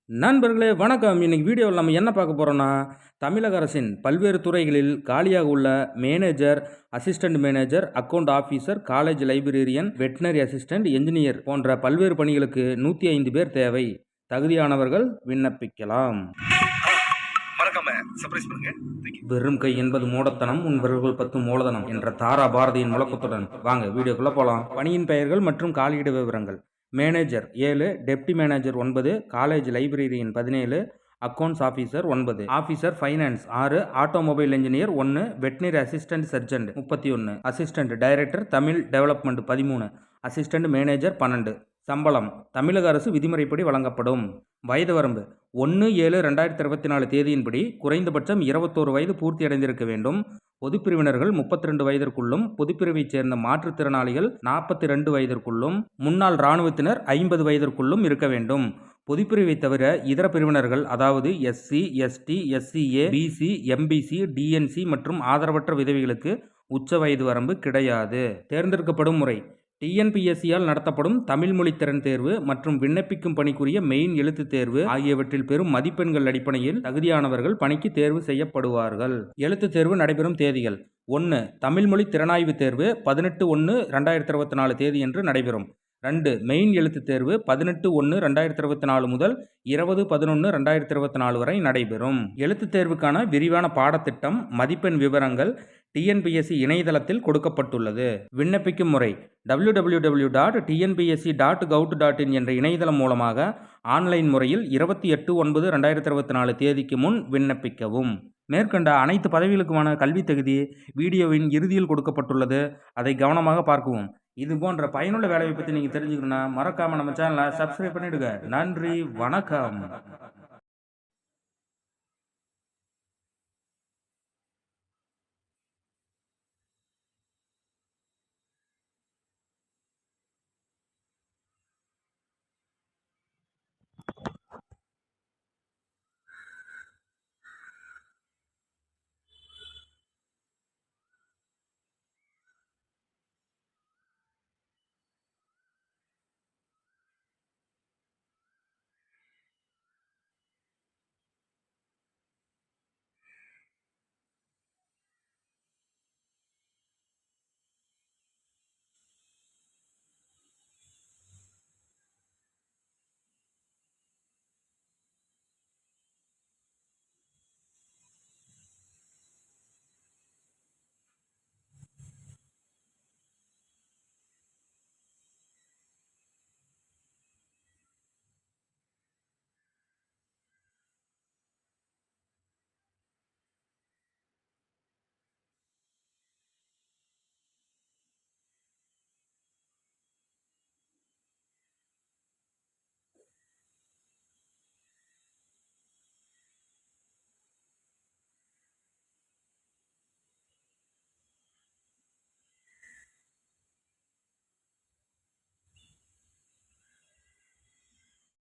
நண்பர்களே வணக்கம். இன்னைக்கு வீடியோவில் நம்ம என்ன பார்க்க போகிறோம்னா, தமிழக அரசின் பல்வேறு துறைகளில் காலியாக உள்ள manager, assistant manager, account officer, college librarian, veterinary assistant, engineer போன்ற பல்வேறு பணிகளுக்கு 105 பேர் தேவை. தகுதியானவர்கள் விண்ணப்பிக்கலாம். வெறும் கை என்பது மூடத்தனம், உன் விரல்கள் 10 மூலதனம் என்ற தாரா பாரதியின் முழக்கத்துடன் வாங்க வீடியோக்குள்ள போகலாம். பணியின் பெயர்கள் மற்றும் காலியிட விவரங்கள். Manager 7, deputy manager 9, college librarian 17, accounts officer 9, officer finance 6, automobile engineer 1, veterinary assistant sergeant 31, assistant director Tamil development 13, assistant manager 12. சம்பளம் தமிழக அரசு விதிமுறைப்படி வழங்கப்படும். வயது வரம்பு 1/7/2024 தேதியின்படி குறைந்தபட்சம் 21 வயது பூர்த்தி அடைந்திருக்க வேண்டும். பொதுப்பிரிவினர்கள் 32 வயதிற்குள்ளும், பொதுப்பிரிவைச் சேர்ந்த மாற்றுத்திறனாளிகள் 42 வயதிற்குள்ளும், முன்னாள் இராணுவத்தினர் 50 வயதிற்குள்ளும் இருக்க வேண்டும். பொதுப்பிரிவை தவிர இதர பிரிவினர்கள், அதாவது SC, ST, SCA, BC, MBC, DNC மற்றும் ஆதரவற்ற விதவைகளுக்கு உச்ச வயது வரம்பு கிடையாது. தேர்ந்தெடுக்கப்படும் முறை TNPSC-யால் நடத்தப்படும் தமிழ் மொழி திறன் தேர்வு மற்றும் விண்ணப்பிக்கும் பணிக்குரிய மெயின் எழுத்து தேர்வு ஆகியவற்றில் பெறும் மதிப்பெண்கள் அடிப்படையில் தகுதியானவர்கள் பணிக்கு தேர்வு செய்யப்படுவார்கள். எழுத்து தேர்வு நடைபெறும் தேதிகள்: 1. தமிழ் மொழி திறனாய்வு தேர்வு 18/1/2024 தேதியன்று நடைபெறும். 2. மெயின் எழுத்து தேர்வு 18/1/2024 முதல் 20/11/2024 வரை நடைபெறும். எழுத்து தேர்வுக்கான விரிவான பாடத்திட்டம், மதிப்பெண் விவரங்கள் TNPSC இணையதளத்தில் கொடுக்கப்பட்டுள்ளது. விண்ணப்பிக்கும் முறை www.tnpsc.gov.in என்ற இணையதளம் மூலமாக ஆன்லைன் முறையில் 28/9/2024 தேதிக்கு முன் விண்ணப்பிக்கவும். மேற்கண்ட அனைத்து பதவிகளுக்குமான கல்வி தகுதி வீடியோவின் இறுதியில் கொடுக்கப்பட்டுள்ளது. அதை கவனமாக பார்க்கவும். இது போன்ற பயனுள்ள வேலையை பற்றி நீங்கள் தெரிஞ்சுக்கணும்னா மறக்காமல் நம்ம சேனலை சப்ஸ்கிரைப் பண்ணிடுங்க. நன்றி, வணக்கம்.